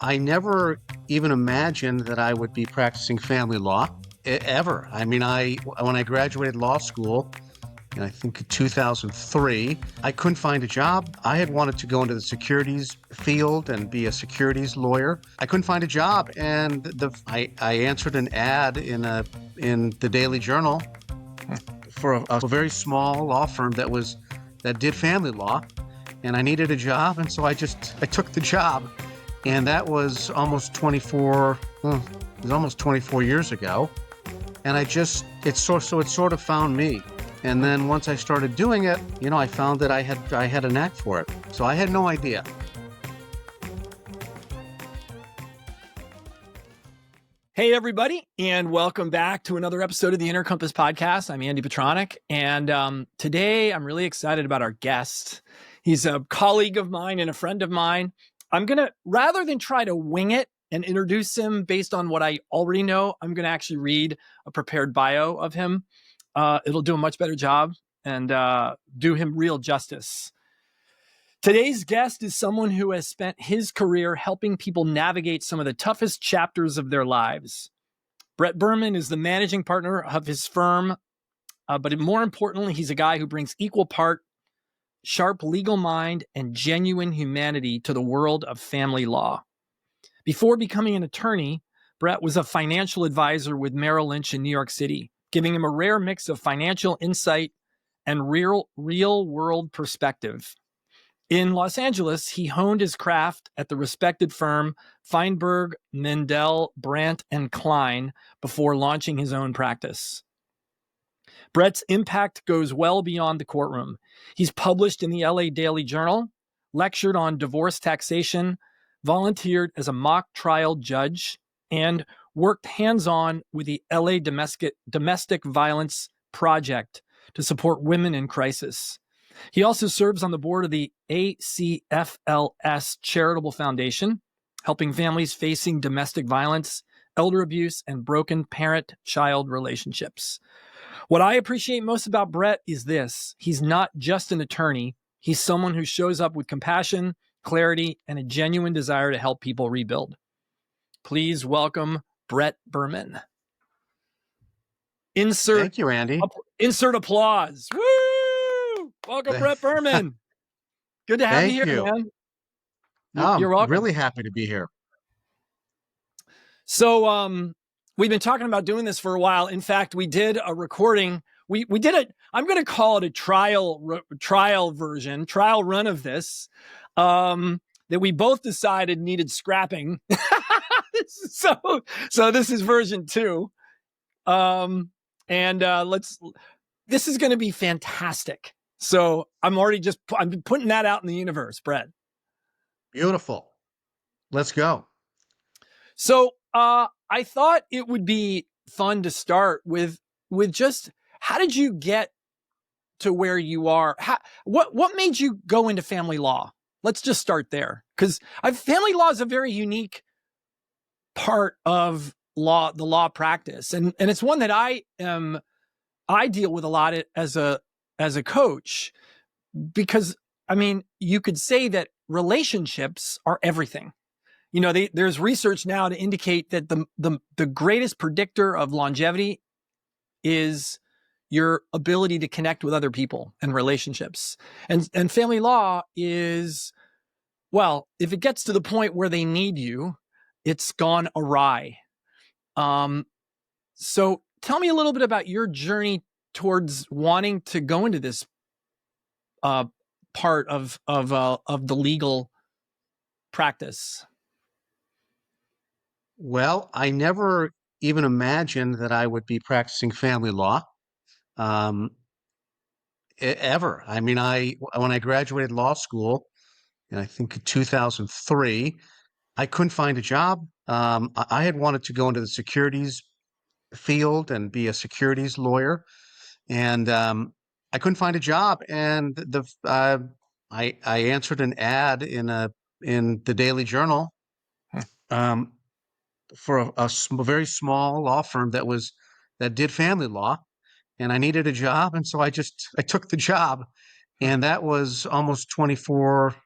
I never even imagined that I would be practicing family law ever. I mean, when I graduated law school, I think in 2003, I couldn't find a job. I had wanted to go into the securities field and be a securities lawyer. I couldn't find a job, and I answered an ad in the Daily Journal for a very small law firm that did family law, and I needed a job, and so I took the job. And that was almost 24 years ago. And it sort of found me. And then once I started doing it, I found that I had a knack for it. So I had no idea. Hey, everybody, and welcome back to another episode of the Inner Compass Podcast. I'm Andy Petranek, and today I'm really excited about our guest. He's a colleague of mine and a friend of mine. I'm going to, rather than try to wing it and introduce him based on what I already know, I'm going to actually read a prepared bio of him. It'll do a much better job and do him real justice. Today's guest is someone who has spent his career helping people navigate some of the toughest chapters of their lives. Brett Berman is the managing partner of his firm, but more importantly, he's a guy who brings equal part sharp legal mind and genuine humanity to the world of family law. Before becoming an attorney, Brett was a financial advisor with Merrill Lynch in New York City, giving him a rare mix of financial insight and real world perspective. In Los Angeles, he honed his craft at the respected firm Feinberg, Mendel, Brandt, and Klein before launching his own practice. Brett's impact goes well beyond the courtroom. He's published in the LA Daily Journal, lectured on divorce taxation, volunteered as a mock trial judge, and worked hands-on with the LA Domestic Violence Project to support women in crisis. He also serves on the board of the ACFLS Charitable Foundation, helping families facing domestic violence, elder abuse, and broken parent-child relationships. What I appreciate most about Brett is this. He's not just an attorney. He's someone who shows up with compassion, clarity, and a genuine desire to help people rebuild. Please welcome Brett Berman. Thank you, Andy. Insert applause. Woo! Welcome, Brett Berman. Good to have you here, man. You're welcome. I'm really happy to be here. So, we've been talking about doing this for a while. In fact, we did a recording. We did it. I'm going to call it a trial run of this that we both decided needed scrapping. So this is version 2. This is going to be fantastic. So I'm putting that out in the universe, Brett. Beautiful. Let's go. So, I thought it would be fun to start with just how did you get to where you are? What made you go into family law? Let's just start there, because family law is a very unique part of the law practice, and it's one that I deal with a lot as a coach, because you could say that relationships are everything. There's research now to indicate that the greatest predictor of longevity is your ability to connect with other people and relationships. And family law is, well, if it gets to the point where they need you, it's gone awry. So tell me a little bit about your journey towards wanting to go into this part of the legal practice. Well, I never even imagined that I would be practicing family law ever. When I graduated law school, I think in 2003, I couldn't find a job. I had wanted to go into the securities field and be a securities lawyer, and I couldn't find a job. And I answered an ad in the Daily Journal. For a very small law firm that did family law, and I needed a job, and so I took the job, and that was almost 24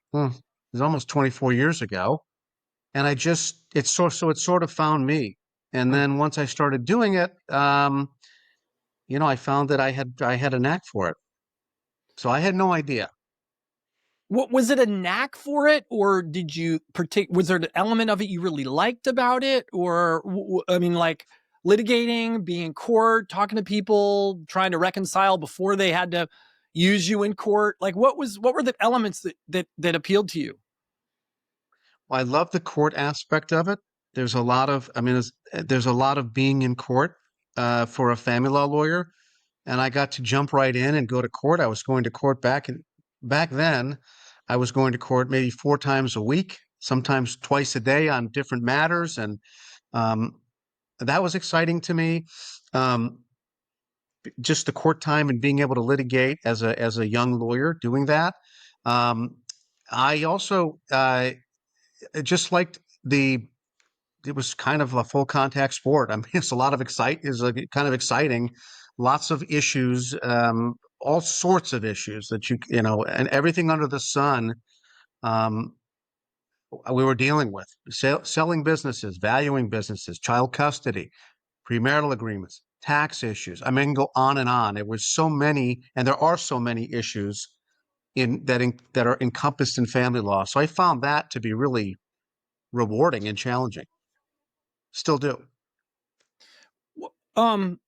years ago. and it sort of found me. And Hmm. then once I started doing it, I found that I had a knack for it. So I had no idea. What was it, a knack for it, or did you was there an element of it you really liked about it, or I mean, like litigating, being in court, talking to people, trying to reconcile before they had to use you in court? Like, what were the elements that appealed to you? I love the court aspect of it. There's a lot of, I mean, there's a lot of being in court for a family law lawyer, and I got to jump right in and go to court. I was going to court back then. I was going to court maybe 4 times a week, sometimes twice a day on different matters, and um, that was exciting to me. Um, just the court time and being able to litigate as a young lawyer doing that. Um, I also just liked the it was kind of a full contact sport. I mean, it's a lot of is like kind of exciting, lots of issues, all sorts of issues that and everything under the sun. Um, we were dealing with selling businesses, valuing businesses, child custody, premarital agreements, tax issues. I mean, I can go on and on. It was so many, and there are so many issues that are encompassed in family law. So I found that to be really rewarding and challenging. Still do. Um,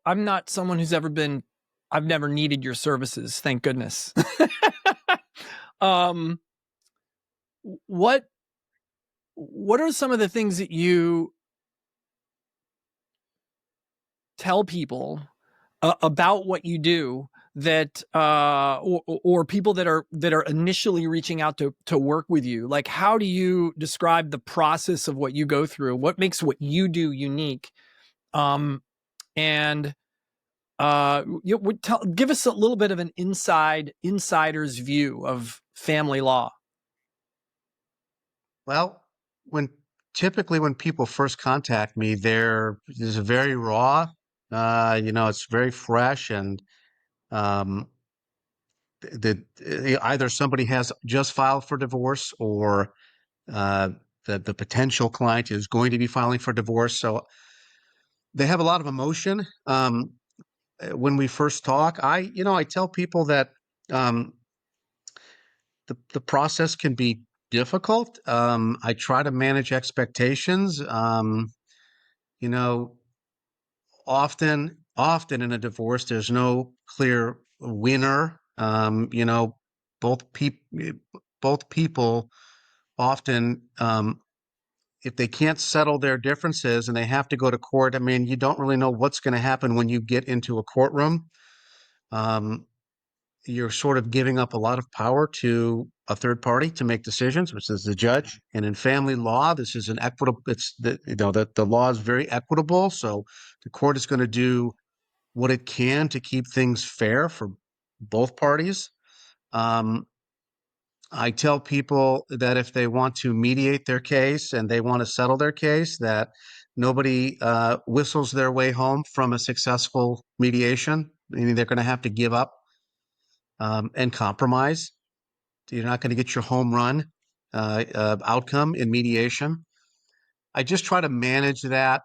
I'm not someone who's ever been. I've never needed your services, thank goodness. um, what what are some of the things that you tell people about what you do that or people that are initially reaching out to work with you? Like, how do you describe the process of what you go through? What makes what you do unique? And give us a little bit of an insider's view of family law. Well, when typically when people first contact me, is very raw. It's very fresh, and um, either somebody has just filed for divorce, or uh, the potential client is going to be filing for divorce. So they have a lot of emotion. When we first talk, I tell people that um, the process can be difficult. I try to manage expectations. You know, often in a divorce, there's no clear winner. Both both people often, if they can't settle their differences and they have to go to court, I mean, you don't really know what's going to happen when you get into a courtroom. Um, you're sort of giving up a lot of power to a third party to make decisions, which is the judge. And in family law, this is an equitable. It's that the law is very equitable, so the court is going to do what it can to keep things fair for both parties. Um, I tell people that if they want to mediate their case and they want to settle their case, that nobody whistles their way home from a successful mediation. Meaning they're going to have to give up and compromise. You're not going to get your home run outcome in mediation. I just try to manage that.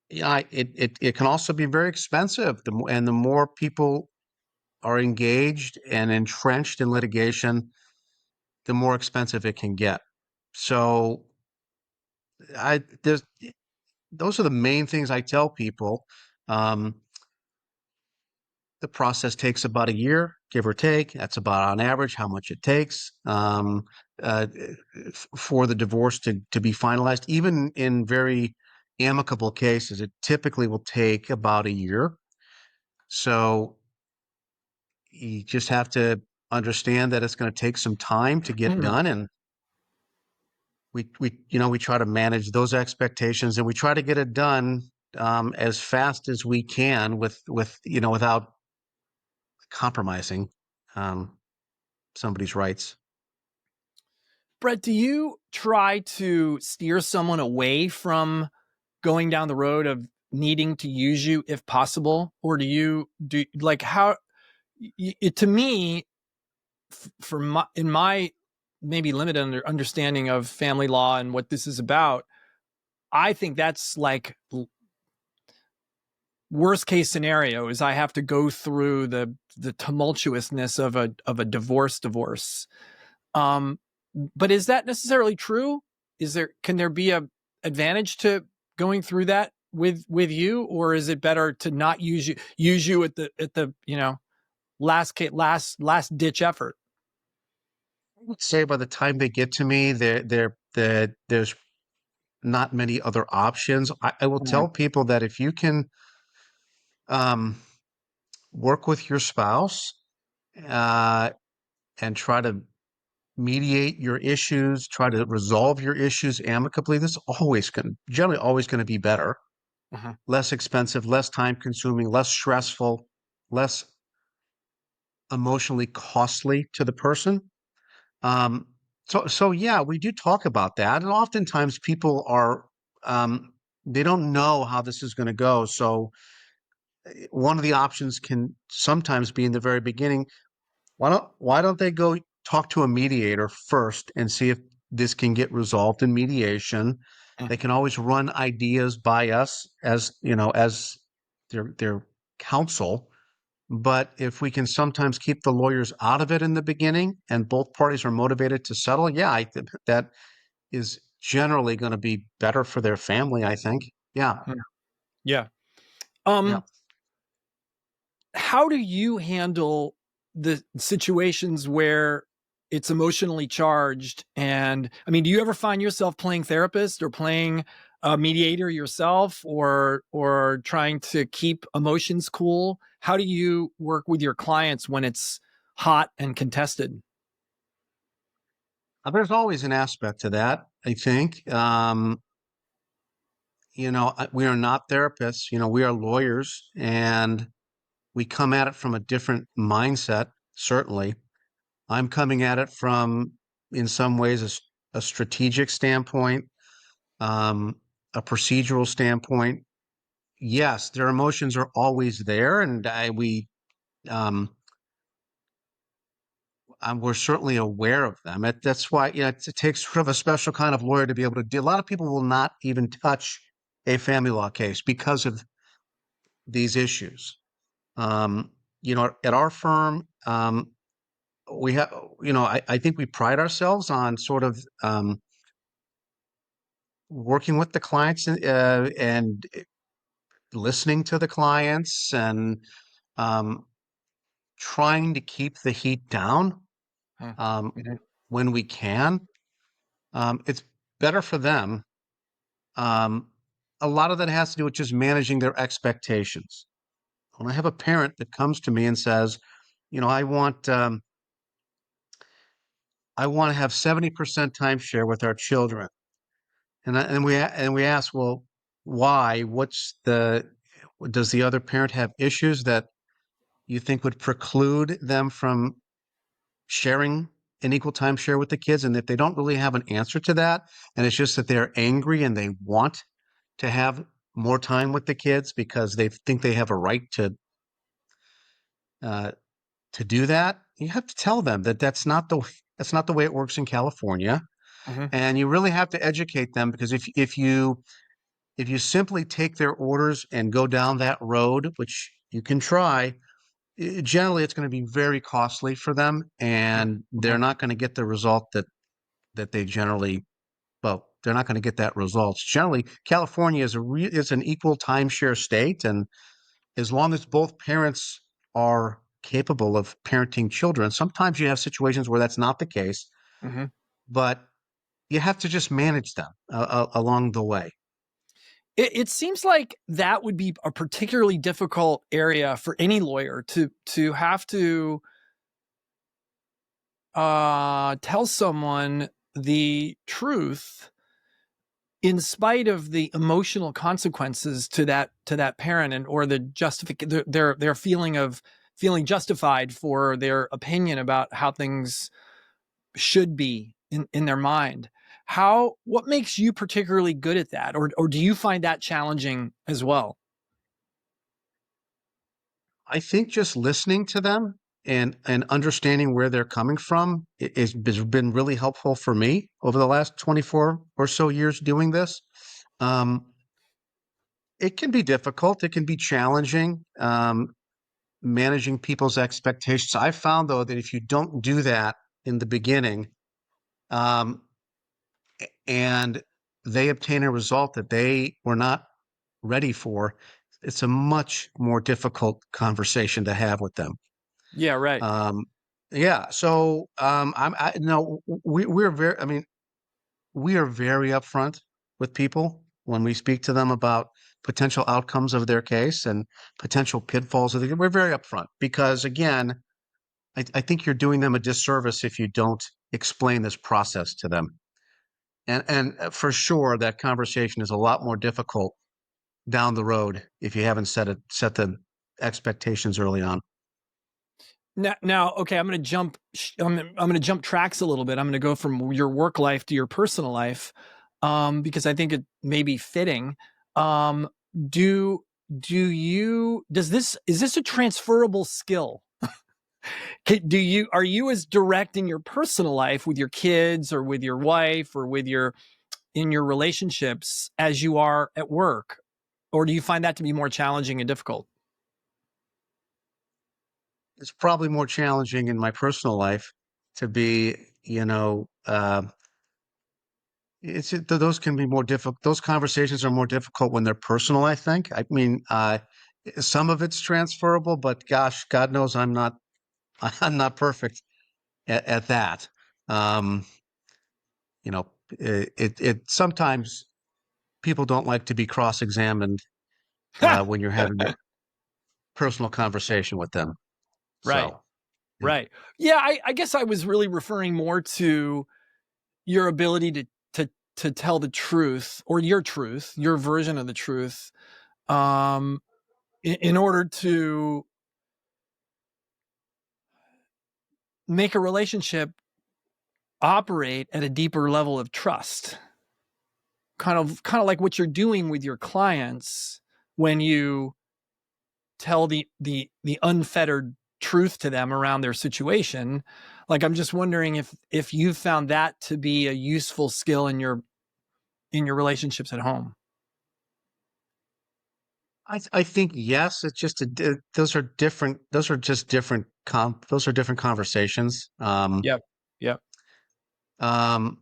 It can also be very expensive, and the more people are engaged and entrenched in litigation, the more expensive it can get. So there's those are the main things I tell people. Um, the process takes about a year, give or take. That's about on average how much it takes uh, for the divorce to be finalized. Even in very amicable cases, it typically will take about a year. So you just have to understand that it's going to take some time to get Mhm. done, and we try to manage those expectations, and we try to get it done as fast as we can without compromising um, somebody's rights. Brett, do you try to steer someone away from going down the road of needing to use you if possible, or do you do like how? To me, for my in my maybe limited understanding of family law and what this is about, I think that's like worst case scenario is I have to go through the tumultuousness of a divorce. But is that necessarily true? Can there be a advantage to going through that with you, or is it better to not use you at the last ditch effort? I would say by the time they get to me, there's not many other options. I will Mhm. tell people that if you can um, work with your spouse uh, and try to mediate your issues, try to resolve your issues amicably, this is generally always going to be better, Mhm. less expensive, less time consuming, less stressful, less emotionally costly to the person. Um, so yeah, we do talk about that, and oftentimes people are they don't know how this is going to go. So one of the options can sometimes be in the very beginning. Why don't they go talk to a mediator first and see if this can get resolved in mediation? Mhm. They can always run ideas by us as as their counsel. But if we can sometimes keep the lawyers out of it in the beginning and both parties are motivated to settle, yeah, I think that is generally going to be better for their family, I think. Yeah. Yeah. Yeah. Um, how do you handle the situations where it's emotionally charged? And I mean, do you ever find yourself playing therapist or playing a mediator yourself, or trying to keep emotions cool? How do you work with your clients when it's hot and contested? There's always an aspect to that, I think. We are not therapists, we are lawyers and we come at it from a different mindset, certainly. I'm coming at it from, in some ways, a strategic standpoint, um, a procedural standpoint. Yes, their emotions are always there, and um, we're certainly aware of them. That's why it takes sort of a special kind of lawyer to be able to do. A lot of people will not even touch a family law case because of these issues. Um, at our firm, we have, I think we pride ourselves on sort of working with the clients and listening to the clients and um, trying to keep the heat down Hmm. um, Mhm. when we can. It's better for them. Um, a lot of that has to do with just managing their expectations. When I have a parent that comes to me and says, you know, I want to have 70% timeshare with our children, and we ask, well, why? Does the other parent have issues that you think would preclude them from sharing an equal timeshare with the kids? And if they don't really have an answer to that, and it's just that they're angry and they want to have more time with the kids because they think they have a right uh, to do that, you have to tell them that that's not the way it works in California, Mhm. and you really have to educate them because if you simply take their orders and go down that road, which you can try, generally it's going to be very costly for them, and they're Mhm. not going to get the result that they generally. Well, they're not going to get that result. Generally, California is an equal timeshare state, and as long as both parents are capable of parenting children, sometimes you have situations where that's not the case, Mhm. but you have to just manage them along the way. It seems like that would be a particularly difficult area for any lawyer to have to tell someone the truth in spite of the emotional consequences to that parent, and or the their feeling justified for their opinion about how things should be in their mind. What makes you particularly good at that, or do you find that challenging as well? I think just listening to them and understanding where they're coming from has been really helpful for me over the last 24 or so years doing this. Um, it can be difficult. It can be challenging, managing people's expectations. I found though that if you don't do that in the beginning, um, and they obtain a result that they were not ready for, it's a much more difficult conversation to have with them. Yeah, right. Um, yeah. So I no, we're very. I mean, we are very upfront with people when we speak to them about potential outcomes of their case and potential pitfalls of the. We're very upfront because, again, I think you're doing them a disservice if you don't explain this process to them. And for sure, that conversation is a lot more difficult down the road if you haven't set the expectations early on. Now, okay, I'm going to jump. I'm going to jump tracks a little bit. I'm going to go from your work life to your personal life, because I think it may be fitting. Um, do do you does this is this a transferable skill? Do you are you as direct in your personal life with your kids or with your wife or with your in your relationships as you are at work, or do you find that to be more challenging and difficult? It's probably more challenging in my personal life to be, those can be more difficult. Those conversations are more difficult when they're personal, I think. I mean, some of it's transferable, but gosh, God knows I'm not, I'm not perfect at that. Um, it sometimes people don't like to be cross-examined when you're having a personal conversation with them. Right. So, yeah. Right. Yeah, I guess I was really referring more to your ability to to tell the truth or your truth, your version of the truth, um, in order to make a relationship operate at a deeper level of trust. Kind of like what you're doing with your clients when you tell the unfettered truth to them around their situation. Like, I'm just wondering if you found that to be a useful skill in your relationships at home. I think yes. It's just those are different. Those are just different those are different conversations. Yep. Yep. Um,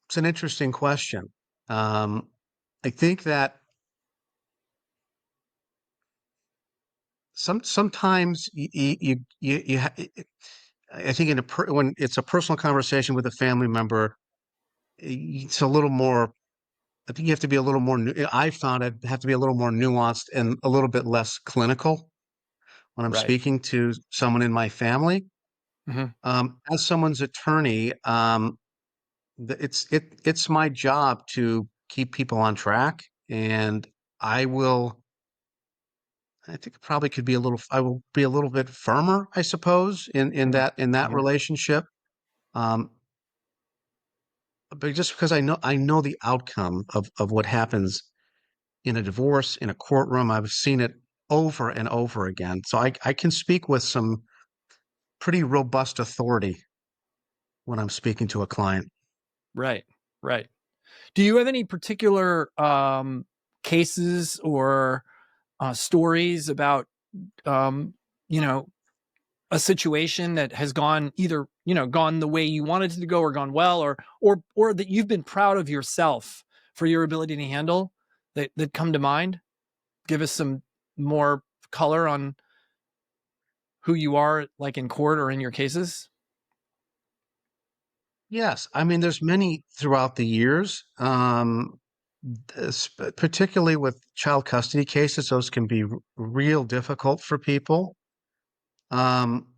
it's an interesting question. Um, I think that sometimes I think when it's a personal conversation with a family member, it's a little more. I think you have to be a little more. I found I have to be a little more nuanced and a little bit less clinical when I'm Right. speaking to someone in my family. Hmm. As someone's attorney, it's my job to keep people on track, and I will. I think it probably could be a little. I will be a little bit firmer, I suppose, in that Hmm. relationship. Um, but just because I know the outcome of what happens in a divorce in a courtroom, I've seen it over and over again, so I can speak with some pretty robust authority when I'm speaking to a client. Right. Right. Do you have any particular cases or stories about um, you know a situation that has gone either gone the way you wanted it to go or gone well, or that you've been proud of yourself for your ability to handle that come to mind? Give us some more color on who you are, like in court or in your cases. Yes, I mean, there's many throughout the years, particularly with child custody cases. Those can be real difficult for people. Um,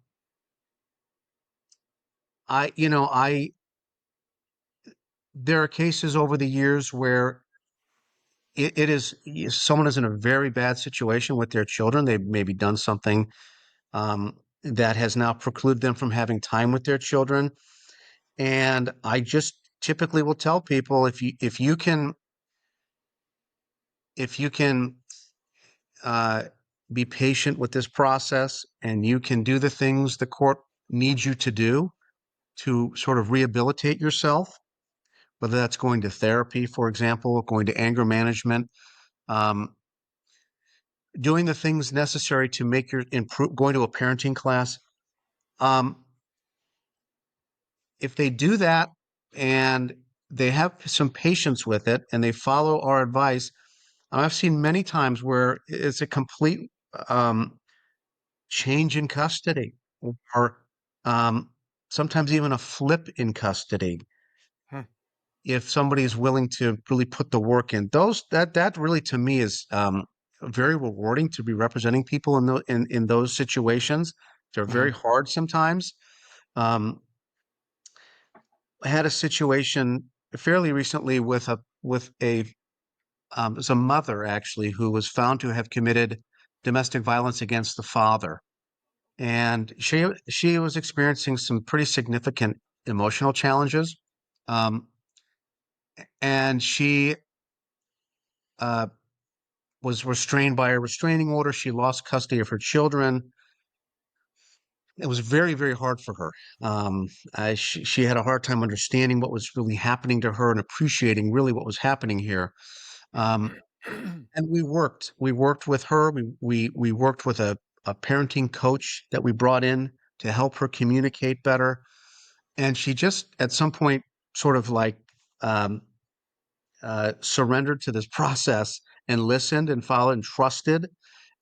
I there are cases over the years where it is someone is in a very bad situation with their children. They've maybe done something that has now precluded them from having time with their children. And I just typically will tell people if you can uh, be patient with this process, and you can do the things the court needs you to do to sort of rehabilitate yourself, whether that's going to therapy, for example, going to anger management, um, doing the things necessary to make your improve, going to a parenting class. Um, if they do that and they have some patience with it and they follow our advice, I've seen many times where it's a complete um, change in custody, or um, sometimes even a flip in custody Hmm. if somebody is willing to really put the work in. That really to me is very rewarding to be representing people in those situations. They're very Mhm. hard sometimes. Um, I had a situation fairly recently with a it was a mother actually who was found to have committed domestic violence against the father, and she was experiencing some pretty significant emotional challenges, um, and she uh, was restrained by a restraining order. She lost custody of her children. It was very, very hard for her. She had a hard time understanding what was really happening to her and appreciating really what was happening here. Um, and we worked with her. We worked with a parenting coach that we brought in to help her communicate better. And she just at some point sort of like um, surrendered to this process and listened and followed and trusted.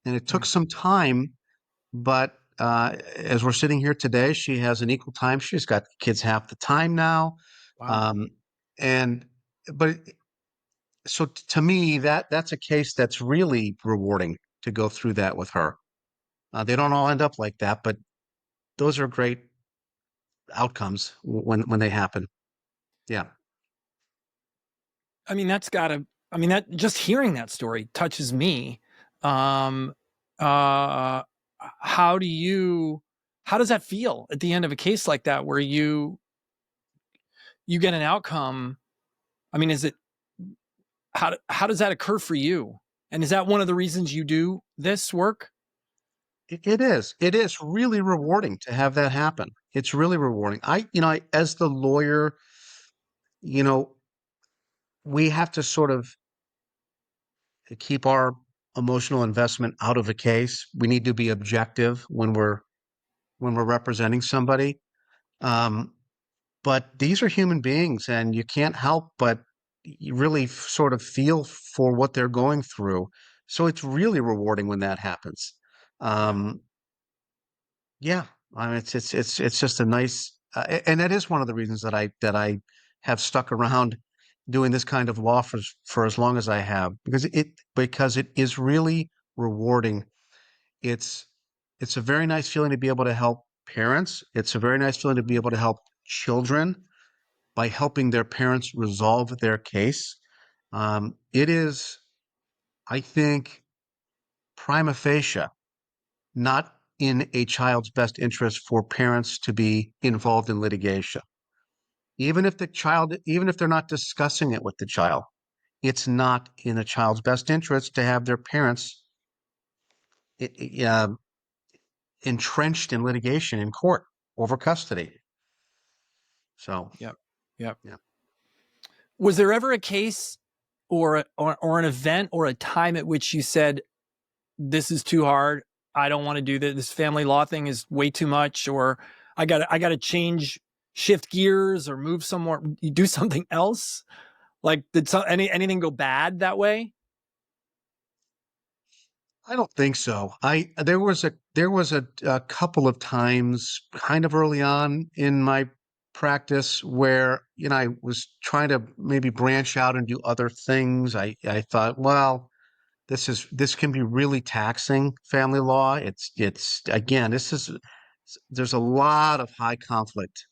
And it took Mm. some time, but as we're sitting here today, she has an equal time. She's got kids half the time now, Wow. um, and but so to me that's a case that's really rewarding to go through that with her. They don't all end up like that, but those are great outcomes when they happen. Yeah, I mean, that's gotta, I mean, that just hearing that story touches me. Um, uh, how do you, how does that feel at the end of a case like that where you get an outcome? I mean, is it, how does that occur for you? And is that one of the reasons you do this work? it is. It is really rewarding to have that happen. It's really rewarding. As the lawyer, you know, we have to sort of keep our emotional investment out of a case. We need to be objective when we're representing somebody. Um, but these are human beings, and you can't help but you really sort of feel for what they're going through. So it's really rewarding when that happens. Yeah. Um, yeah, I mean, it's just a nice, and that is one of the reasons that I have stuck around doing this kind of law for as long as I have, because it is really rewarding. It's it's a very nice feeling to be able to help parents. It's a very nice feeling to be able to help children by helping their parents resolve their case. It is, I think, prima facie not in a child's best interest for parents to be involved in litigation. Even if they're not discussing it with the child, it's not in the child's best interest to have their parents uh, entrenched in litigation in court over custody. So, Yep. Yep. yeah. Was there ever a case or an event or a time at which you said, this is too hard. I don't want to do this. This family law thing is way too much, or I got to change, shift gears or move somewhere, you do something else. Like did anything go bad that way? I don't think so. I there was a couple of times kind of early on in my practice where I was trying to maybe branch out and do other things. I thought, well, this can be really taxing, family law. It's again, there's a lot of high conflict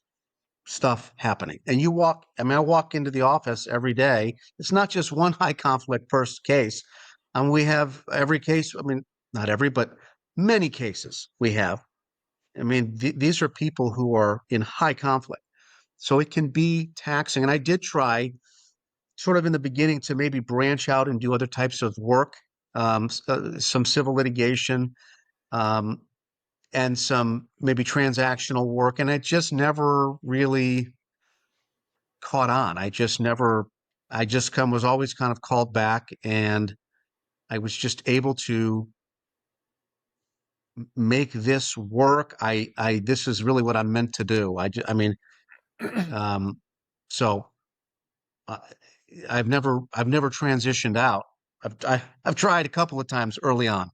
stuff happening. And I walk into the office every day. It's not just one high conflict first case. And we have every case, I mean, not every, but many cases we have. I mean, these are people who are in high conflict. So it can be taxing. And I did try sort of in the beginning to maybe branch out and do other types of work. some civil litigation, um, and some maybe transactional work, and it just never really caught on. I just was always kind of called back, and I was just able to make this work. This is really what I'm meant to do. I mean, um, so uh, I've never transitioned out. I've tried a couple of times early on.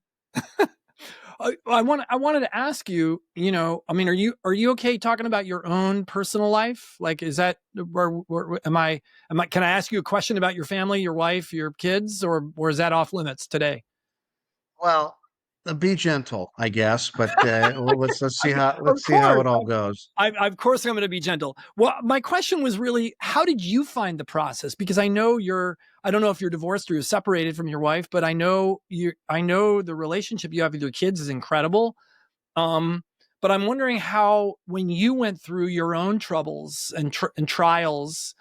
I wanted to ask you, I mean, are you okay talking about your own personal life? Like, is that where can I ask you a question about your family, your wife, your kids, or is that off limits today? Well, be gentle, I guess, but well, Of let's see how it course. all goes. Of course, I'm going to be gentle. Well, my question was really, how did you find the process? Because I don't know if you're divorced or you're separated from your wife, but I know the relationship you have with your kids is incredible. Um, but I'm wondering how, when you went through your own troubles and trials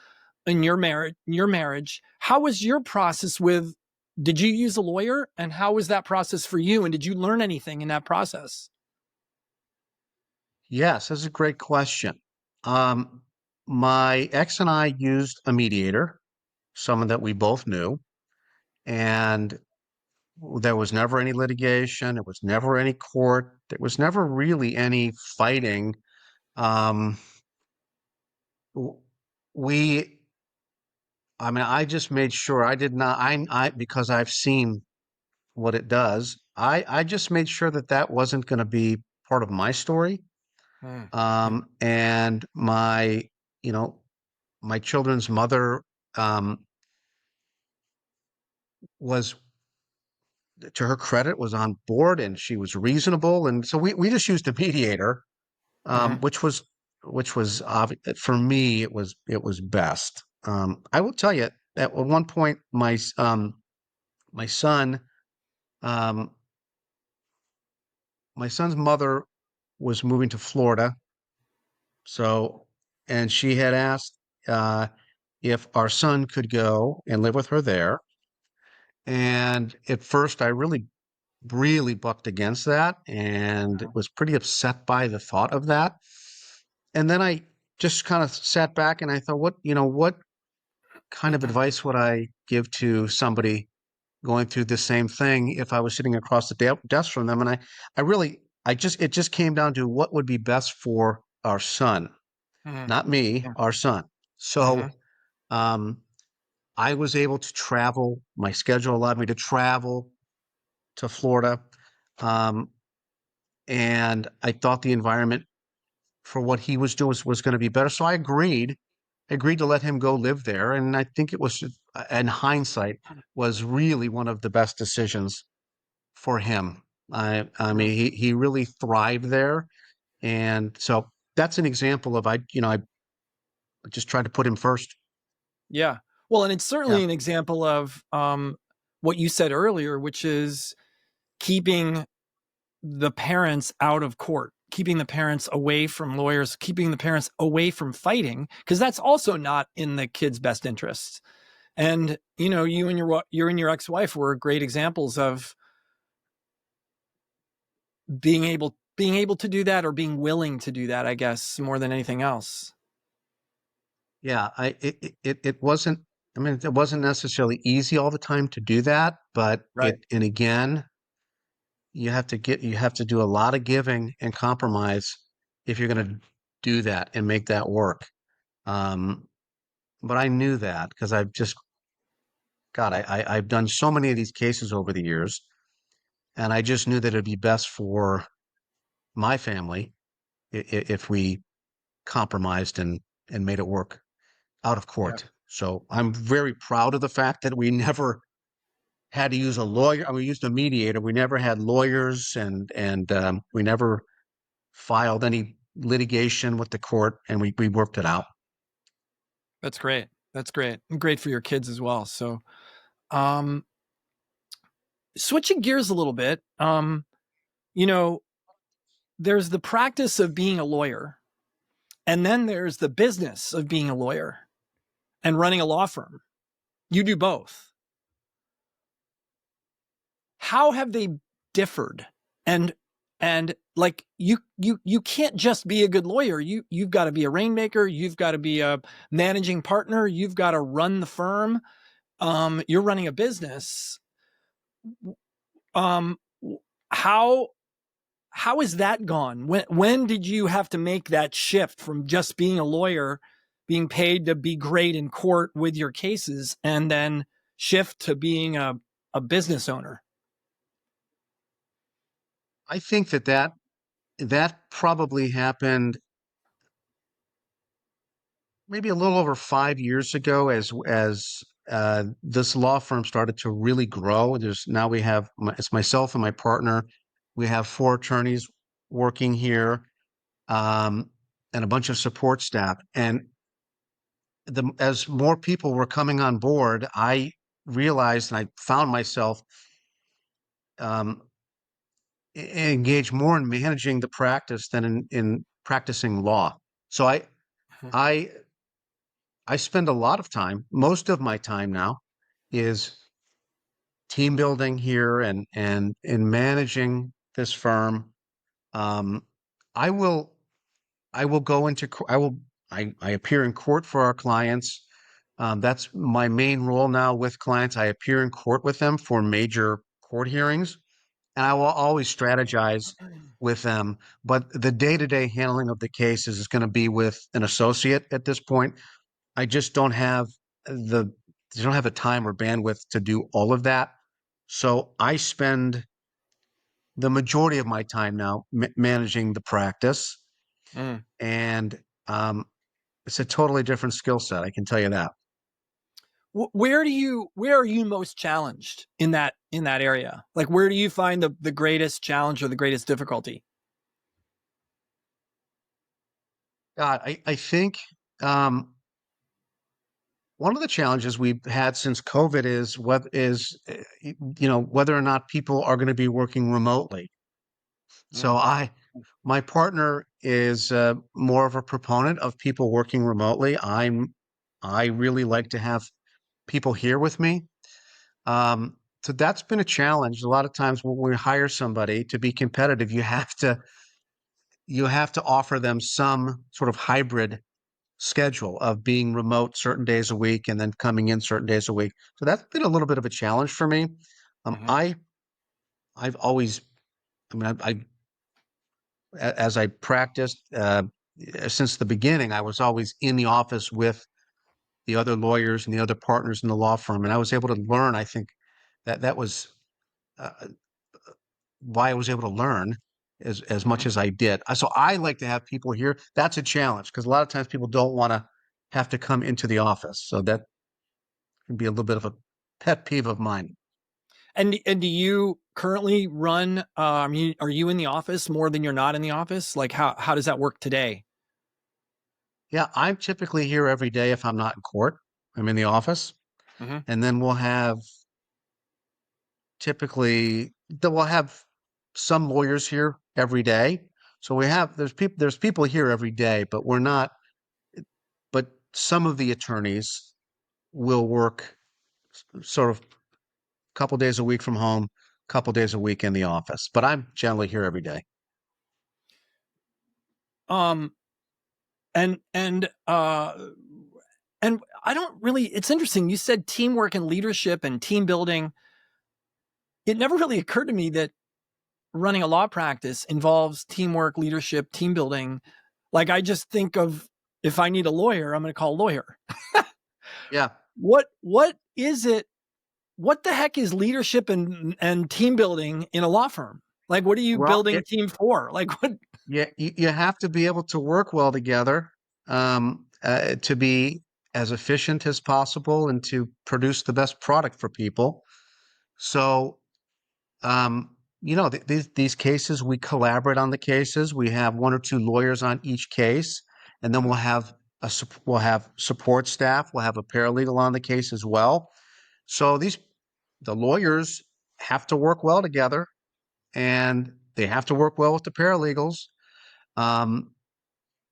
in your marriage, how was your process did you use a lawyer, and how was that process for you? And did you learn anything in that process? Yes, that's a great question. Um, my ex and I used a mediator, someone that we both knew, and there was never any litigation. There was never any court. There was never really any fighting. Um, w- we, I mean, I just made sure I did not, because I've seen what it does. I just made sure that that wasn't going to be part of my story. Mm, And you know, my children's mother, um, was, to her credit, was on board, and she was reasonable. And so we just used a mediator, mhm, which was for me, it was best. I will tell you that at one point, my son, um, my son's mother was moving to Florida. So, and she had asked, uh, if our son could go and live with her there. And at first, I really bucked against that and was pretty upset by the thought of that. And then I just kind of sat back and I thought, what kind of advice would I give to somebody going through the same thing if I was sitting across the desk from them? And it just came down to what would be best for our son, mhm, not me, our son. mhm. So, um, I was able to travel. My schedule allowed me to travel to Florida. Um, and I thought the environment for what he was doing was going to be better. So I agreed to let him go live there. And I think it was, in hindsight, was really one of the best decisions for him. I Mhm. mean, he really thrived there. And so that's an example of, I just tried to put him first. Yeah. Well, and it's Yeah. certainly an example of what you said earlier, which is keeping the parents out of court, keeping the parents away from lawyers, keeping the parents away from fighting, because that's also not in the kid's best interests. And you and your ex-wife were great examples of being able to do that, or being willing to do that, I guess, more than anything else. Yeah. It wasn't, I mean, it wasn't necessarily easy all the time to do that, but Right. and again, you have to do a lot of giving and compromise if you're going to do that and make that work. Um, but I knew that because I've done so many of these cases over the years, and I just knew that it'd be best for my family if we compromised and made it work out of Yeah. court. So I'm very proud of the fact that we never had to use a lawyer. We used a mediator. We never had lawyers, and we never filed any litigation with the court, and we worked it out. That's great. That's great. And great for your kids as well. So, um, switching gears a little bit, you know, there's the practice of being a lawyer, and then there's the business of being a lawyer and running a law firm. You do both. how have they differed? And like you can't just be a good lawyer. You've got to be a rainmaker. You've got to be a managing partner. You've got to run the firm. You're running a business. Um, how how is that gone? When did you have to make that shift from just being a lawyer, being paid to be great in court with your cases, and then shift to being a business owner? I think that probably happened maybe a little over 5 years ago as this law firm started to really grow. Now we have it's myself and my partner. We have four attorneys working here, um, and a bunch of support staff. And as more people were coming on board, I realized and I found myself um, engaged more in managing the practice than in practicing law. So I I spend a lot of time. Most of my time now is team building here and in managing this firm. Um, I will I will go into I appear in court for our clients. That's my main role now with clients. I appear in court with them for major court hearings, and I will always strategize with them. But the day-to-day handling of the cases is going to be with an associate at this point. I just the don't have the time or bandwidth to do all of that. So I spend the majority of my time now managing the practice, Mm. and it's a totally different skill set. I can tell you that. Where are you most challenged in that area? Like, where do you find the greatest challenge or the greatest difficulty? God, I think um, one of the challenges we've had since COVID is whether or not people are going to be working remotely. So Mm. my partner is more of a proponent of people working remotely. I really like to have people here with me. So that's been a challenge. A lot of times when we hire somebody to be competitive, you have to offer them some sort of hybrid schedule of being remote certain days a week and then coming in certain days a week. So that's been a little bit of a challenge for me. Um, Mhm. I I've always, I mean, as I practiced since the beginning, I was always in the office with the other lawyers and the other partners in the law firm, and I was able to learn. I think that was uh, why I was able to learn as much Mhm. as I did. So I like to have people here. That's a challenge because a lot of times people don't want to have to come into the office. So that can be a little bit of a pet peeve of mine. And do you currently run? I mean, are you in the office more than you're not in the office? Like, how does that work today? Yeah, I'm typically here every day if I'm not in court. I'm in the office, Hmm. and then we'll have some lawyers here every day. So there's people here every day, but we're not. But some of the attorneys will work sort of a couple days a week from home, a couple days a week in the office. But I'm generally here every day. Um, and and uh, and I don't really. It's interesting. You said teamwork and leadership and team building. It never really occurred to me that running a law practice involves teamwork, leadership, team building. Like, I just think of, if I need a lawyer, I'm going to call a lawyer. Yeah. What is it? What the heck is leadership and team building in a law firm? Like, what are you Well, building a team for? Like, what? yeah, you have to be able to work well together, to be as efficient as possible and to produce the best product for people. So, um, these cases, we collaborate on the cases. We have one or two lawyers on each case, and then we'll have support staff. We'll have a paralegal on the case as well. So the lawyers have to work well together, and they have to work well with the paralegals. Um,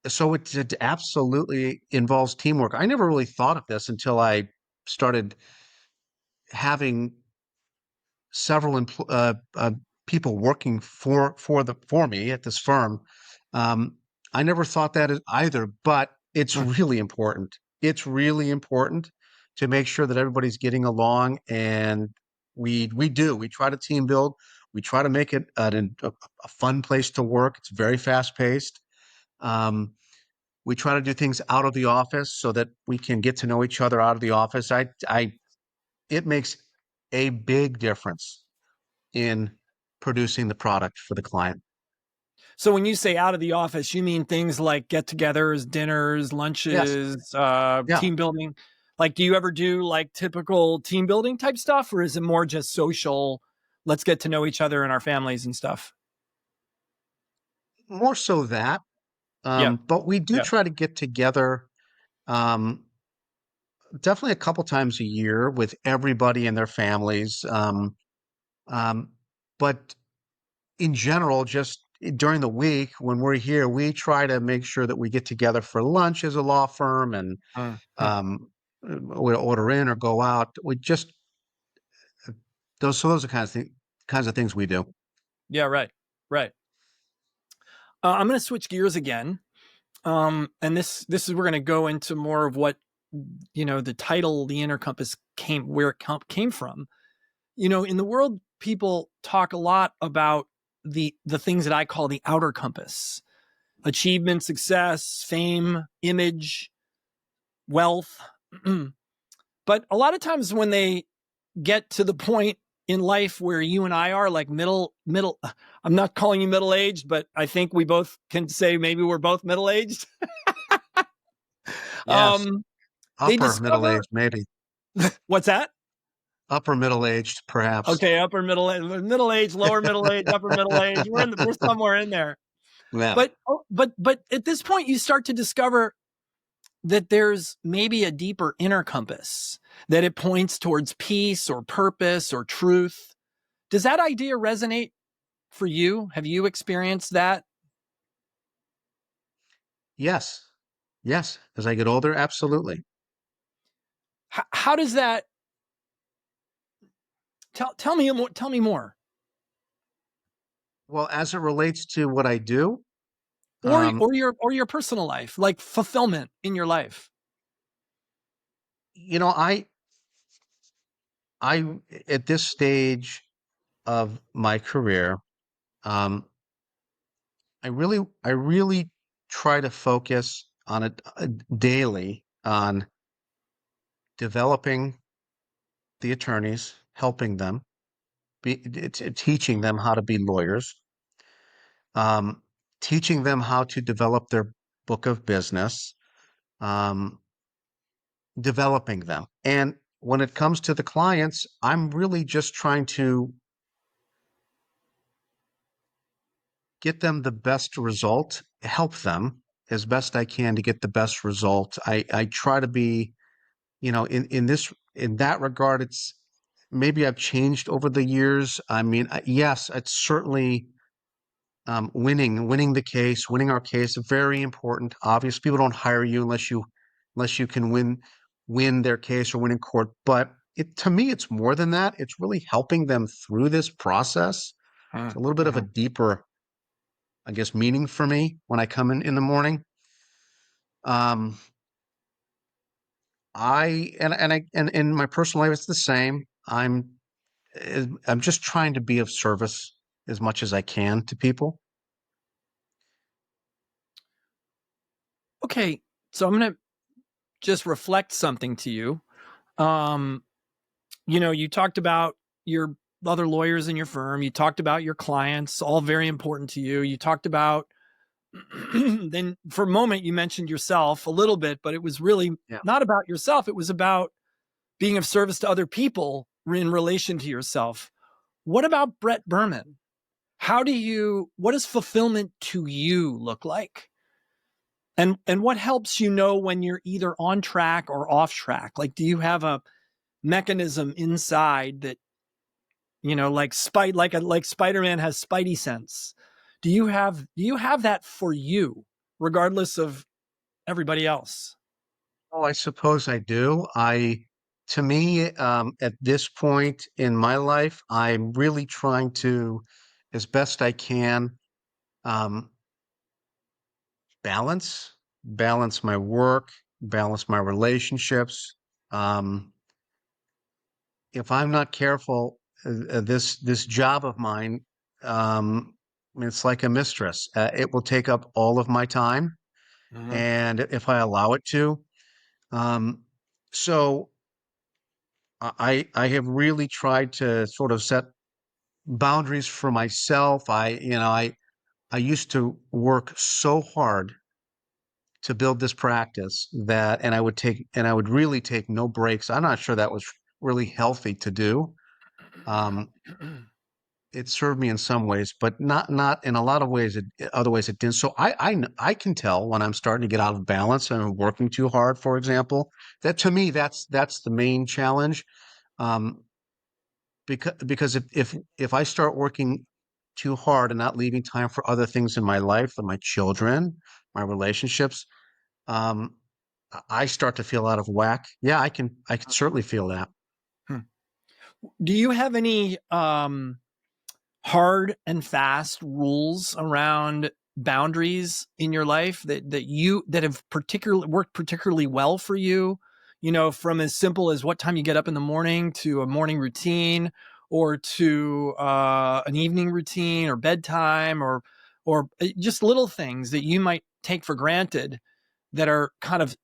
so it absolutely involves teamwork. I never really thought of this until I started having several people working for me at this firm. Um, I never thought that either, but it's Mm. really important. It's really important to make sure that everybody's getting along, and we try to team build. We try to make it a fun place to work. It's very fast paced. Um, we try to do things out of the office so that we can get to know each other out of the office. It makes a big difference in producing the product for the client. So when you say out of the office, you mean things like get-togethers, dinners, Yes. lunches, Yeah. team building? Like, do you ever do like typical team building type stuff, or is it more just social? Let's get to know each other and our families and stuff. More so that. Yeah, But we do yeah. try to get together um, definitely a couple times a year with everybody and their families. Um, but in general, just during the week when we're here, we try to make sure that we get together for lunch as a law firm, and Mhm. um, we order in or go out. We just those are kinds of things we do. Yeah, right, right. I'm going to switch gears again, and this is we're going to go into more of what the title, the Inner Compass, came from. In the world, people talk a lot about the things that I call the outer compass: achievement, success, fame, image, wealth. But a lot of times when they get to the point in life where you and I are, like middle, I'm not calling you middle aged, but I think we both can say maybe we're both middle aged. Yes, They upper middle discover aged, maybe what's that? upper middle aged, perhaps. Okay, middle age, lower middle age, upper middle age. We're somewhere in there. Yeah. But at this point, you start to discover that there's maybe a deeper inner compass, that it points towards peace or purpose or truth. Does that idea resonate for you? Have you experienced that? Yes. Yes. As I get older, absolutely. How does that tell me more? Tell me more. Well, as it relates to what I do, Or um, your personal life, like fulfillment in your life. you know, I at this stage of my career, um, I really try to focus on it daily on developing the attorneys, helping them, teaching them how to be lawyers, um, teaching them how to develop their book of business, um, developing them. And when it comes to the clients, I'm really just trying to get them the best result, help them as best I can to get the best result. I try to be, in that regard, it's maybe I've changed over the years. I mean, yes, it's certainly winning the case, winning our case, very important. Obviously, people don't hire you unless you can win their case or win in court. But to me, it's more than that. It's really helping them through this process. It's a little bit of a Mm-hmm. deeper, I guess, meaning for me when I come in the morning. Um, I and in my personal life, it's the same. I'm just trying to be of service as much as I can to people. Okay, so I'm gonna just reflect something to you. Um, you talked about your other lawyers in your firm. You talked about your clients, all very important to you. You talked about then for a moment you mentioned yourself a little bit, but it was really Yeah. not about yourself. It was about being of service to other people in relation to yourself. What about Brett Berman? What does fulfillment to you look like? And what helps you know when you're either on track or off track? Like, do you have a mechanism inside that, like Spider-Man has Spidey sense? Do you have that for you, regardless of everybody else? Oh, I suppose I do. To me, at this point in my life, I'm really trying to, as best I can, um, balance my work, balance my relationships. Um, if I'm not careful, this job of mine, um, it's like a mistress. It will take up all of my time, Hmm. and if I allow it to, um, so I have really tried to sort of set boundaries for myself. I used to work so hard to build this practice and I would really take no breaks. I'm not sure that was really healthy to do. Um, it served me in some ways, but not in a lot of ways. Other ways it didn't. So I can tell when I'm starting to get out of balance and I'm working too hard. For example, that to me that's the main challenge. Um, because if I start working too hard and not leaving time for other things in my life, and my children, my relationships, um, I start to feel out of whack. Yeah, I can certainly feel that. Do you have any hard and fast rules around boundaries in your life that have particularly worked particularly well for you? You know, from as simple as what time you get up in the morning to a morning routine, or to an evening routine or bedtime, or just little things that you might take for granted that are kind of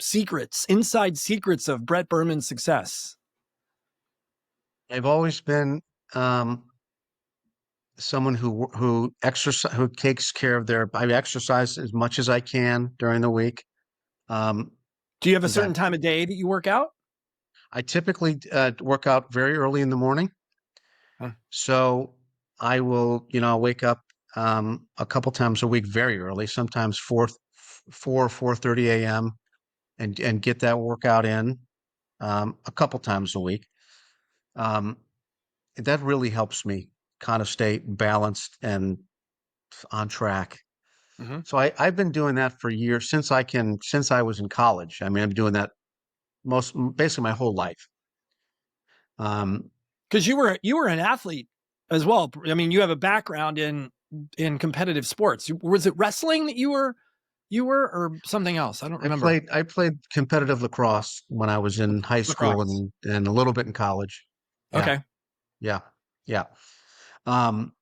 secrets, inside secrets of Brett Berman's success. I've always been um, someone who takes care of their. I exercise as much as I can during the week. Um, Do you have a that certain time of day that you work out? I typically work out very early in the morning. Huh. So I will, wake up a couple times a week very early, sometimes 4:30 a.m. and get that workout in a couple times a week. Um, that really helps me kind of stay balanced and on track. Mm-hmm. So I've been doing that for years since I was in college. I mean, I'm doing that basically my whole life. Um, Because you were an athlete as well. I mean, you have a background in competitive sports. Was it wrestling that you were or something else? I don't remember. I played competitive lacrosse when I was in high school Lacrosse. and a little bit in college. Yeah, Okay. yeah, yeah. Um,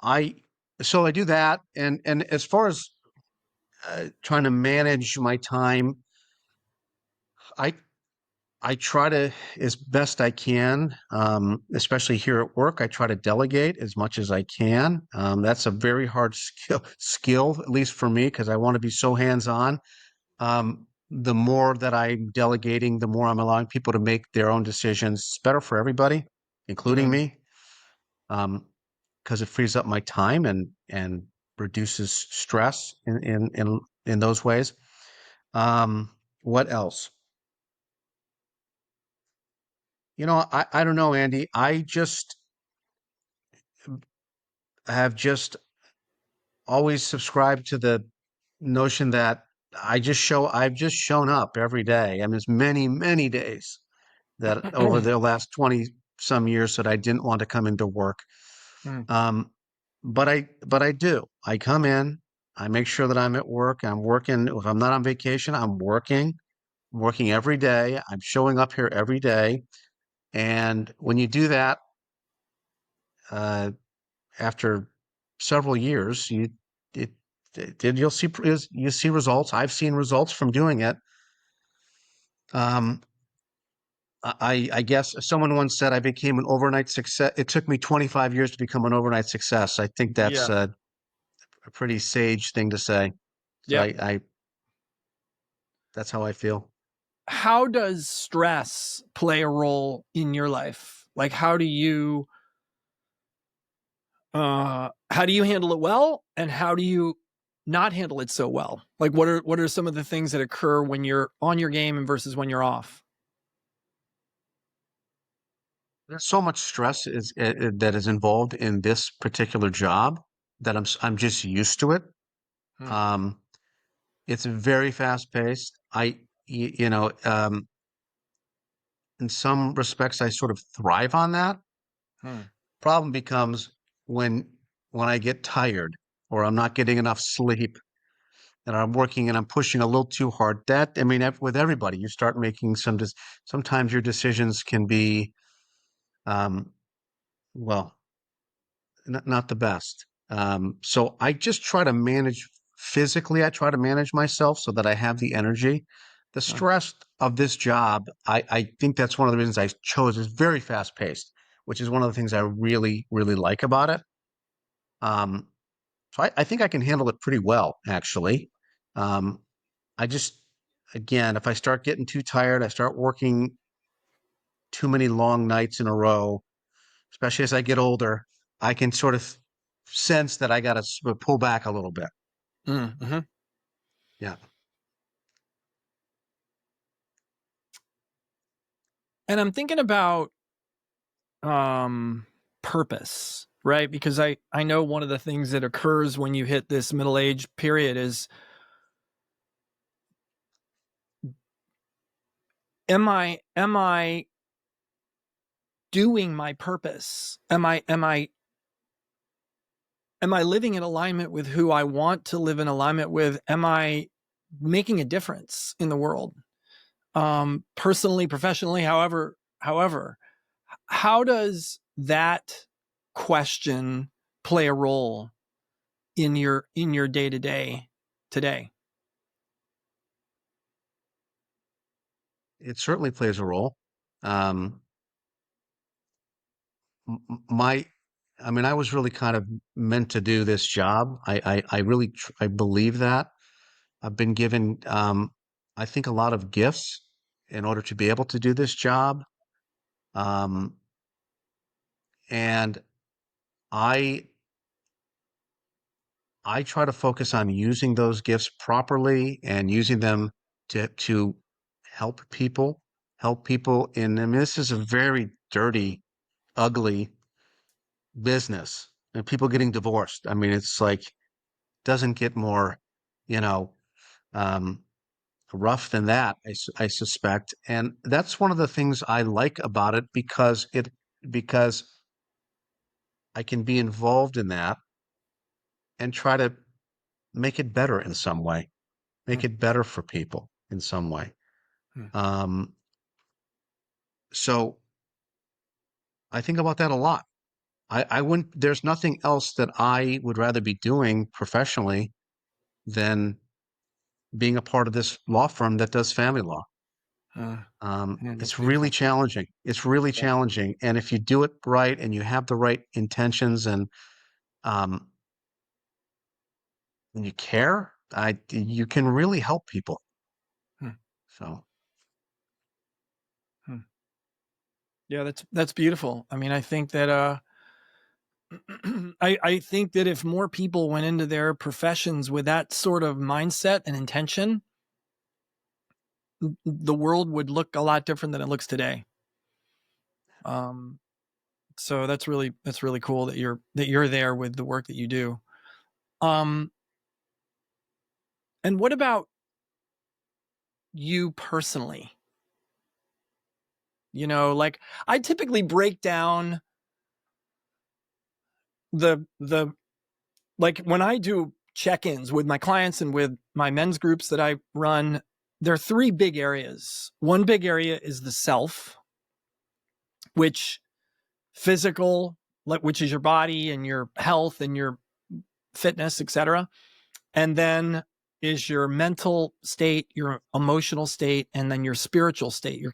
I so I do that, and as far as trying to manage my time, I I try to as best I can, especially here at work. I try to delegate as much as I can. That's a very hard skill, at least for me, because I want to be so hands on. The more that I'm delegating, the more I'm allowing people to make their own decisions. It's better for everybody, including Mm-hmm. me, because it frees up my time and reduces stress in those ways. Um, what else? I don't know, Andy. I have just always subscribed to the notion that I've just shown up every day. I mean, there's many days that over the last 20 some years that I didn't want to come into work. Um, but I do. I come in, I make sure that I'm at work. I'm working. If I'm not on vacation, I'm working every day. I'm showing up here every day. And when you do that, uh, after several years, it, you see results. I've seen results from doing it. Um, I guess someone once said I became an overnight success. It took me 25 years to become an overnight success. I think that's Yeah. a pretty sage thing to say. So Yep. I that's how I feel. How does stress play a role in your life? Like, how do you handle it well, and how do you not handle it so well? Like, what are some of the things that occur when you're on your game and versus when you're off? There's so much stress that is involved in this particular job that I'm just used to it. Hmm. Um, it's very fast paced. in some respects, I sort of thrive on that. Hmm. Problem becomes when I get tired or I'm not getting enough sleep and I'm working and I'm pushing a little too hard. That, I mean, with everybody, you start making sometimes your decisions can be, um, well, not the best. So I just try to manage physically. I try to manage myself so that I have the energy. The Hmm. stress of this job, I think that's one of the reasons I chose. Is very fast paced, which is one of the things I really, really like about it. Um, so I think I can handle it pretty well, actually. Um, I just, again, if I start getting too tired, I start working too many long nights in a row, especially as I get older, I can sort of sense that I got to pull back a little bit. Mm-hmm. Yeah. And I'm thinking about purpose, right? Because I know one of the things that occurs when you hit this middle age period is, am I doing my purpose? Am I living in alignment with who I want to live in alignment with? Am I making a difference in the world? Personally, professionally, however, how does that question play a role in your day to day today? It certainly plays a role. Um, my, I mean, I was really kind of meant to do this job. I really, I believe that. I've been given, I think, a lot of gifts in order to be able to do this job. Um, and I, I try to focus on using those gifts properly and using them to help people, in, I mean, this is a very dirty, ugly business and people getting divorced. I mean, it's like, doesn't get more, you know, um, rough than that, I suspect. And that's one of the things I like about it because I can be involved in that and try to make it better in some way, make Hmm. it better for people in some way. Hmm. Um, so I think about that a lot. I wouldn't, there's nothing else that I would rather be doing professionally than being a part of this law firm that does family law. Yeah, that's It's really beautiful. challenging. It's really Yeah. challenging. And if you do it right and you have the right intentions um, and you care, you can really help people. Hmm. So Hmm. Yeah, that's beautiful. I mean, I think that I think that if more people went into their professions with that sort of mindset and intention, the world would look a lot different than it looks today. Um, so that's really cool that you're there with the work that you do. Um, and what about you personally? Like, I typically break down the like, when I do check-ins with my clients and with my men's groups that I run, there are three big areas. One big area is the self, which physical, like, which is your body and your health and your fitness, etc. And then is your mental state, your emotional state, and then your spiritual state, your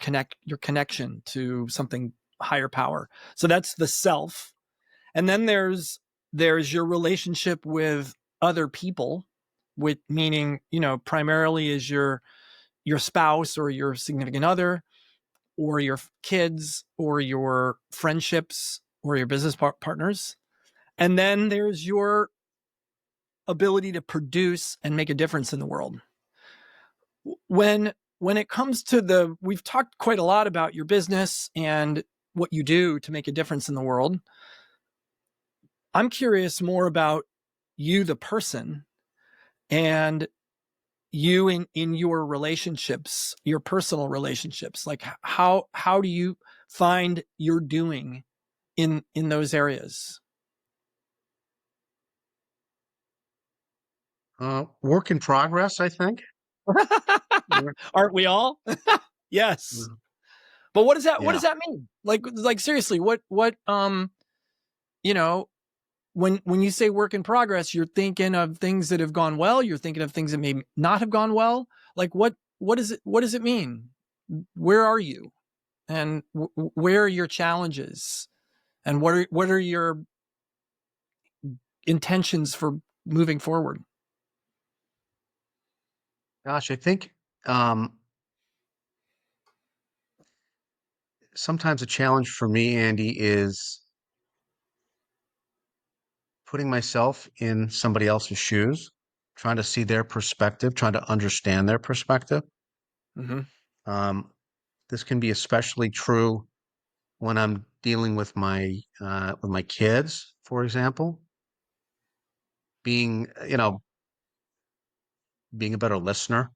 connection to something higher power. So that's the self. And then there's your relationship with other people, with meaning, primarily is your spouse or your significant other or your kids or your friendships or your business partners. And then there's your ability to produce and make a difference in the world. When it comes to we've talked quite a lot about your business and what you do to make a difference in the world. I'm curious more about you, the person, and you in your relationships, your personal relationships? Like how do you find you're doing in those areas? Work in progress, I think. Work- Aren't we all? Yes. uh, But what does Yeah. that mean? Like seriously, what you know, when you say work in progress, you're thinking of things that have gone well, you're thinking of things that may not have gone well. Like what does it mean? Where are you? And where are your challenges? And what are your intentions for moving forward? Gosh, I think um, sometimes a challenge for me, Andy, is putting myself in somebody else's shoes, trying to see their perspective, trying to understand their perspective. Mm-hmm. Um, this can be especially true when I'm dealing with my kids, for example, being being a better listener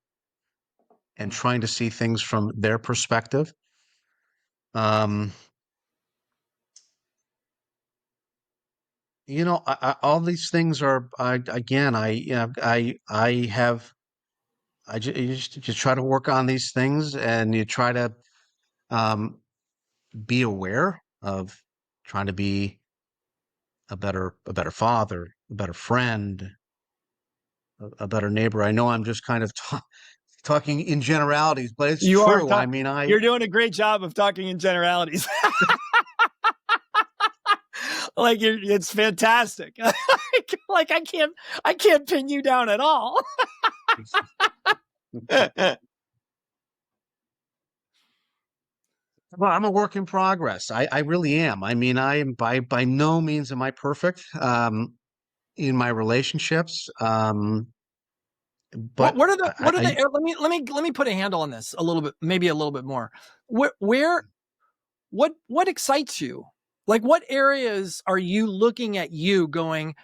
and trying to see things from their perspective. Um, all these things are again, I have you just try to work on these things, and you try to um, be aware of trying to be a better father, a better friend, a better neighbor. I know I'm just kind of talking in generalities, but it's You are true. I mean, I you're doing a great job of talking in generalities. Like it's fantastic. Like I can't pin you down at all. well, I'm a work in progress. I really am. I mean, I am by no means am I perfect in my relationships. But What are I the let me put a handle on this a little bit, maybe a little bit more. Where what excites you? Like what areas are you looking at you going,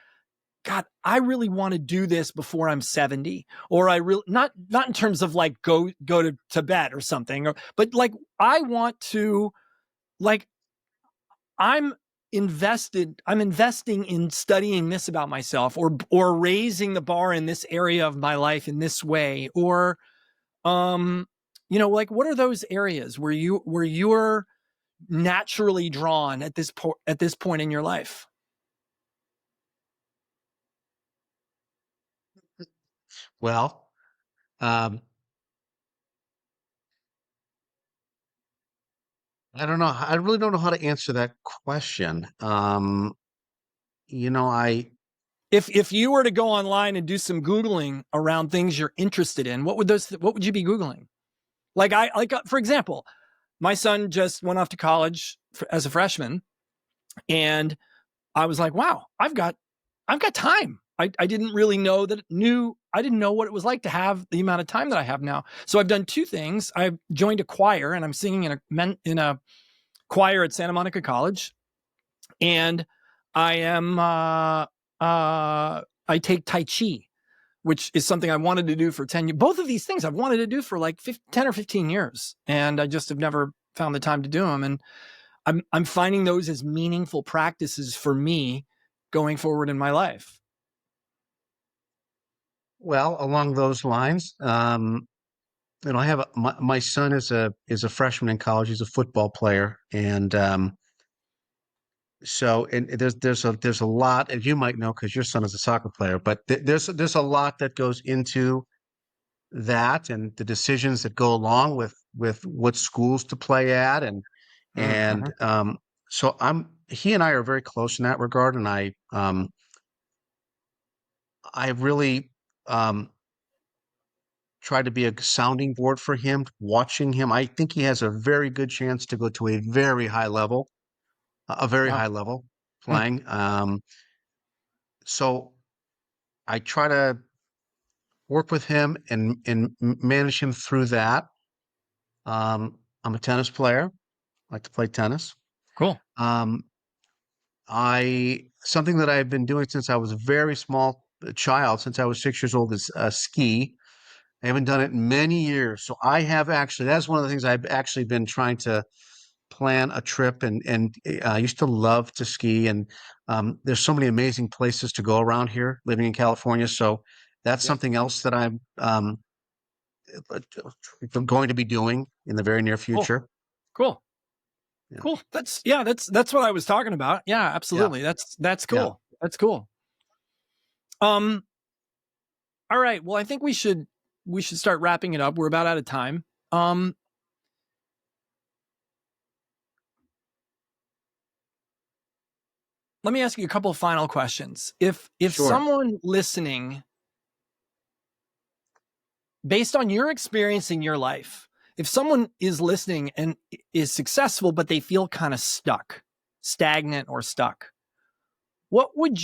God, I really want to do this before I'm 70, or I really not in terms of like go to Tibet or something, but like I want to like I'm I'm investing in studying this about myself, or raising the bar in this area of my life in this way, or um like what are those areas where you're naturally drawn at at this point in your life? well, um, I don't know. I really don't know how to answer that question. I If you were to go online and do some googling around things you're interested in, what would you be googling? Like for example, my son just went off to college as a freshman, and I was like, wow, I've got time. I didn't really know I didn't know what it was like to have the amount of time that I have now. So I've done two things. I've joined a choir, and I'm singing in a choir at Santa Monica College, and I am I take Tai Chi, which is something I wanted to do for 10 years. Both of these things I've wanted to do for like 10 or 15 years, and I just have never found the time to do them. And I'm finding those as meaningful practices for me going forward in my life. well, along those lines, I have my son is a freshman in college. He's a football player, and and there's a lot, as you might know, because your son is a soccer player. But there's a lot that goes into that, and the decisions that go along with what schools to play at, and Mm-hmm. so he and I are very close in that regard, and I really um try to be a sounding board for him, watching him. I think he has a very good chance to go to a very high level, a very Wow. high level Mm. playing. So I try to work with him and manage him through that. I'm a tennis player. I like to play tennis. Cool. Um, I something that I've been doing since I was a very small child, since I was 6 years old, is ski. I haven't done it in many years. So I have actually, that's one of the things I've actually been trying to plan a trip, and I used to love to ski, and there's so many amazing places to go around here living in California. So that's Yep. something else that I'm going to be doing in the very near Cool. future. Cool. Yeah. Cool. That's what I was talking about. Yeah, Yeah. absolutely. That's Yeah. cool. That's cool. Um, all right. Well, I think we should start wrapping it up. We're about out of time. Um, Let me ask you a couple of final questions. If Sure. someone listening, based on your experience in your life, if someone is listening and is successful, but they feel kind of stuck, stagnant or stuck, what would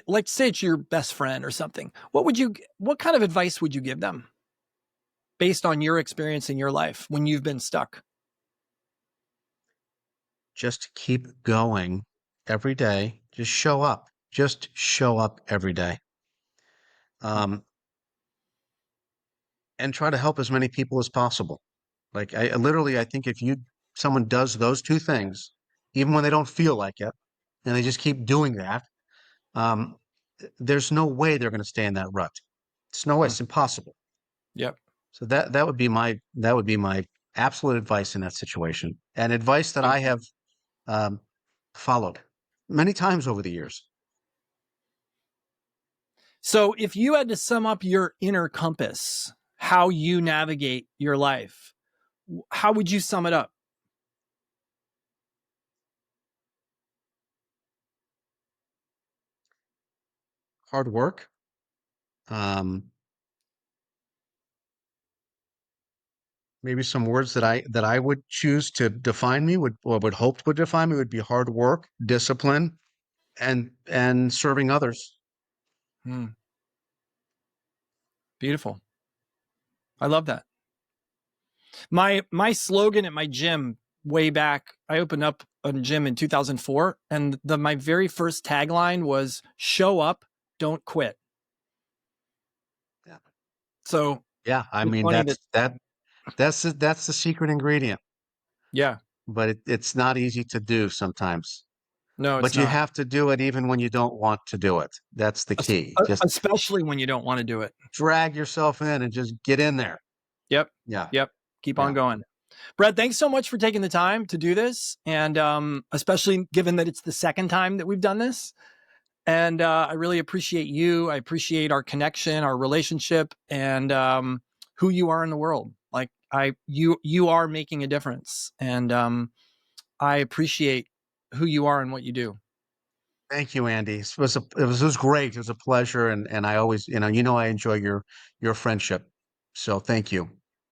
like say it's your best friend or something, what kind of advice would you give them based on your experience in your life when you've been stuck? Just keep going every day. Just show up. Just show up every day. Um, and try to help as many people as possible. Like I literally, I think if someone does those two things, even when they don't feel like it, and they just keep doing that, um, there's no way they're going to stay in that rut. It's no way. Hmm. It's impossible. Yep. So that would be my absolute advice in that situation, and advice that I have um, followed many times over the years. So if you had to sum up your inner compass, how you navigate your life, how would you sum it up? Hard work. Um, Maybe some words that I would choose to define me would hope would define me would be hard work, discipline, and serving others. Hmm. Beautiful. I love that. My slogan at my gym way back, I opened up a gym in 2004, and my very first tagline was "Show up, don't quit." Yeah, So yeah. I it's mean funny that that's the secret ingredient, yeah, but it's not easy to do sometimes. no, it's But you not. have to do it even when you don't want to do it. That's the key. Just Especially when you don't want to do it. drag yourself in and just get in there. Yep. Yeah, Yep. Keep on yeah. going. Brett, thanks so much for taking the time to do this. And especially given that it's the second time that we've done this. And I really appreciate you. I appreciate our connection, our relationship, and who you are in the world. Like you are making a difference. And I appreciate who you are and what you do. Thank you, Andy. It was great. It was a pleasure, and I always, I enjoy your friendship. So thank you.